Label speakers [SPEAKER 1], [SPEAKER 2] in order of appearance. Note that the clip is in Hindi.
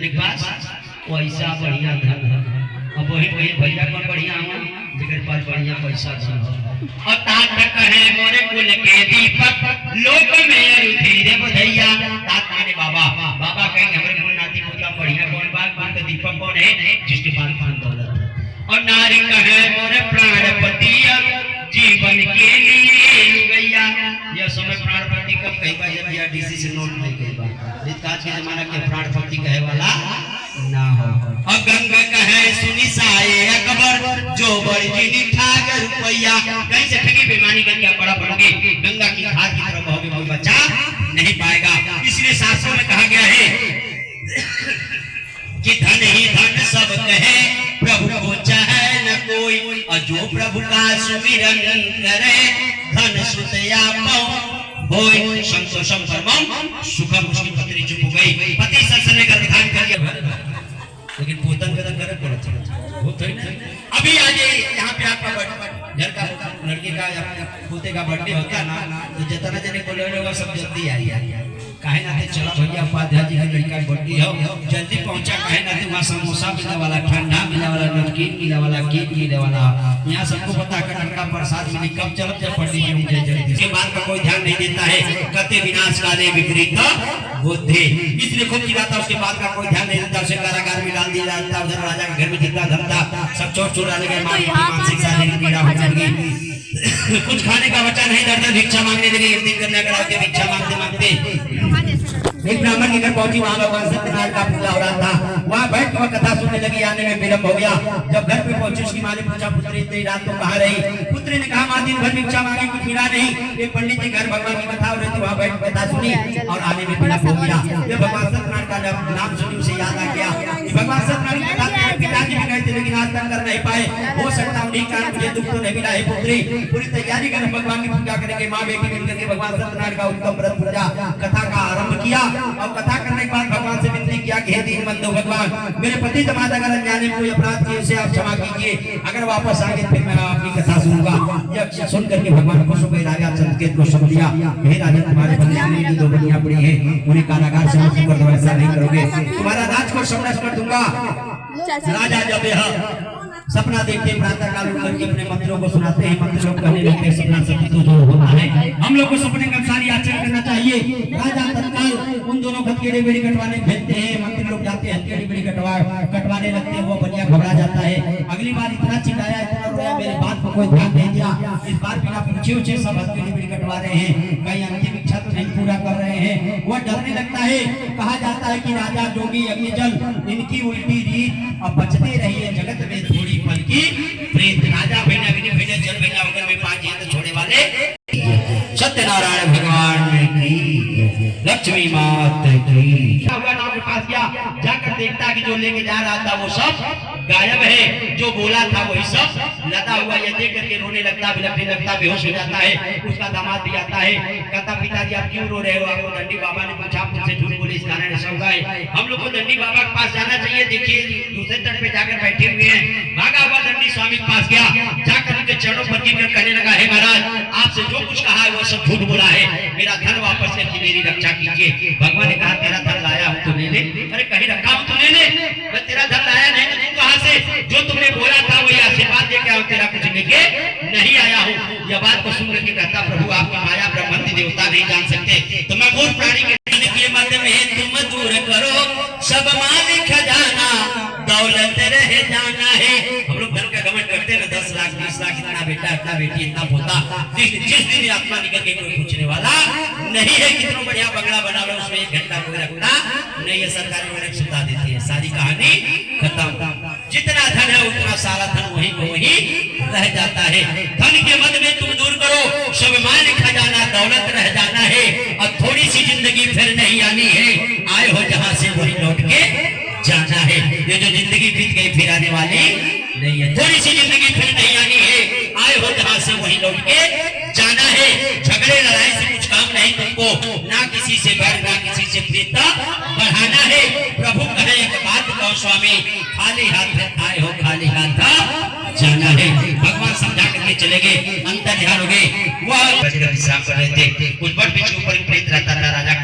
[SPEAKER 1] पास पैसा बढ़िया धन है। अब वही भैया कौन बढ़िया हो जिगर पास बढ़िया पैसा धन हो। और तात कहे मोरे कुल के दीपक लोक में धीरे बधैया। तात माने बाबा, बाबा कहेंगे हमारे कुल नाती पोता बढ़िया कौन बात कौन का दीपक कौन है जिसके पास धन दौलत है। और नारी कहे मोरे प्राणपति जीवन के लिए लुगैया। यह समय प्राणपति कब कही बा जब यह डीसी से नोट नहीं कही बा। आज के जमाना के प्राणपति कहे वाला ना हो। और गंगा कहे सुनी साए अकबर जो बड़ी जिनी ठाग रुपैया। कहीं से ठगी बेईमानी करके बड़ा बन के गंगा की घाट की तरफ बहोगे कोई बच्चा नहीं पाएगा। इसलिए शास्त्रों में कहा गया है कि धन ही धन सब कहे प्रभु को चाहे न कोई। और जो प्रभु का सुमिरन करे धन सुतया पाओ होय संतोषम परमम सुखम। उसकी पत्नी चुप हो गई। पति सत्संग का ध्यान करके लेकिन पोतन का करे पड़ा वो तो अभी आज यहाँ पे आपका घर का लड़के का या पोते का बर्थडे होता ना तो जितना जने बोले होगा सब जल्दी आई काहे ना चला भैया उपाध्याय जी का लड़का बर्थडे हो जल्दी पहुंचा। काहे ना वहाँ समोसा मिलने वाला, ठंडा मिलने वाला, नमकीन मिलने वाला, केक मिलने वाला। यहाँ सबको पता है टंका प्रसाद मिली कब चलब जब पंडित जी मुझे जल्दी इसके बाद का कोई ध्यान नहीं देता है। कते विनाश काले विपरीत बुद्धि। इसलिए खूब चिल्लाता उसके बाद का कोई ध्यान नहीं देता। उसे कारागार में डाल दिया जाता। उधर राजा के घर में जितना धन था सब चोर चुरा ले गए। मानसिक शारीरिक पीड़ा होने लगी। कुछ खाने का बचा नहीं, दर्द भिक्षा मांगने लगे। एक दिन करने लगा भिक्षा मांगते मांगते एक ब्राह्मण के घर पहुंची। वहां भगवान सत्यनारायण का पूजा हो रहा था। वहां बैठ कर कथा सुनने लगी। आने में विलंब हो गया। जब घर पे पहुंची उसकी माँ ने पूछा पुत्री इतनी रात को कहाँ रही। पुत्री ने कहा माँ दिन भर भिक्षा मांगी कुछ मिला नहीं। एक पंडित जी घर भगवान की कथा हो रही थी वहां बैठ कथा सुनी और आने में विलंब हो गया। जब भगवान सत्यनारायण का जब नाम सुनी उसे याद आ गया भगवान सत्यनारायण पिताजी भी गए थे लेकिन आज तक कर नहीं पाए। हो सकता उन्हीं कारण मुझे दुख तो नहीं मिला है। पुत्री पूरी तैयारी कर भगवान की पूजा करेंगे। माँ बेटी मिलकर के भगवान सत्यनारायण का उत्तम व्रत पूजा कथा का आरंभ किया। और कथा करने के बाद भगवान से विनती किया कि हे दीनबंधु भगवान मेरे पति दमाद अगर अनजाने में कोई अपराध किए उसे आप क्षमा कीजिए। अगर वापस आगे फिर मैं आपकी कथा सुनूंगा। यह सुन करके भगवान खुश हो गए। राजा संकेत को सुन लिया। हे राजन तुम्हारे बंदी की दो बनिया पड़ी है उन्हें कारागार से मुक्त कर दो। ऐसा नहीं करोगे तुम्हारा राज को समरस कर दूंगा। राजा जब यह सपना देखते प्रातः काल उठ करके अपने मंत्रियों को सुनाते हैं। मंत्री लोग कहने लगते हैं सपना सत्य तो जो होना है हम लोग को सपने का अनुसार आचरण करना चाहिए। राजा तत्काल उन दोनों को हथेली बेड़ी कटवाने भेजते हैं। मंत्री लोग जाते हैं हथेली बेड़ी कटवाने लगते हैं। वो बनिया घबरा जाता है। अगली बार इतना चिल्लाया इतना रोया मेरे बात को कोई ध्यान नहीं दिया। इस बार बिना पूछे उछे सब हथेली बेड़ी कटवा रहे हैं। कहीं अंतिम इच्छा तो नहीं पूरा कर रहे हैं। वो डरने लगता है। कहा जाता है कि राजा जोगी अग्निजल इनकी उल्टी रीत अब बचते रहिए जगत में थोड़ी पल की प्रीत। राजा भेना अग्नि भेना जल भेना होकर में 5 हाथ छोड़ने वाले सत्यनारायण भगवान की लक्ष्मी माता की। नाव के पास गया जाकर देखता कि जो लेके जा रहा था वो सब गायब है। जो बोला था वही सब लदा हुआ। ये देख करके रोने लगता, बिलखने लगता, बेहोश हो जाता है। उसका दामाद भी आता है। कहता पिताजी आप क्यों रो रहे हो। आपको दंडी बाबा ने पूछा मुझसे झूठ बोले इस कारण ऐसा हुआ है। हम लोग को दंडी बाबा के पास जाना चाहिए। देखिए दूसरे तट पे जाकर बैठे हुए हैं। भागा हुआ दंडी स्वामी के पास गया। जाकर उनके चरणों पर गिरकर कहने लगा हे महाराज आपसे जो कुछ कहा है वो सब झूठ बोला है। मेरा धन वापस करके मेरी रक्षा कीजिए। भगवान ने कहा तेरा धन लाया हूँ तो ले ले। अरे कहीं रखा हूँ तो ले ले। मैं तेरा धन लाया नहीं तो तू कहां से। जो तुमने बोला था वही आशीर्वाद दे के तेरा कुछ लेके नहीं आया हूँ। यह बात को सुन करके कहता प्रभु आपकी माया ब्रह्मांड देवता नहीं जान सकते तो मैं मूर्ख प्राणी के मध्य में तुम दूर करो सब माल खजाना दौलत रह जाना है। हम लोग धन का घमंड करते हैं 10 लाख 20 लाख इतना बेटा इतना बेटी इतना पोता। जिस दिन आत्मा निकल के कोई पूछने वाला नहीं है। कितना बढ़िया बंगला बना लो उसमें 1 घंटा कोई रखता नहीं है। सरकारी वाले सुता देती है। सारी कहानी खत्म। जितना धन है उतना सारा धन वही को वही रह जाता है। धन के मद में तुम दूर करो सब माल खजाना दौलत रह जाना है। और थोड़ी सी जिंदगी फिर नहीं आनी है। आए हो जहां से वही लौट के जाना है। ये जो जिंदगी बीत गई फिर आने वाली नहीं है। थोड़ी सी जिंदगी फिर नहीं आनी है। आए हो जहां से वही लौट के जाना है। झगड़े लड़ाई से कुछ काम नहीं तुमको। ना किसी से बैर ना किसी से प्रीता बढ़ाना है। प्रभु कहे एक बात कहो स्वामी खाली हाथ आए हो खाली हाथ जाना है। भगवान समझा करके चले गए। अंतर ध्यान हो गए। वह विश्राम कर रहे थे। कुछ बड़ बिच्छू ऊपर प्रेत रहता था। राजा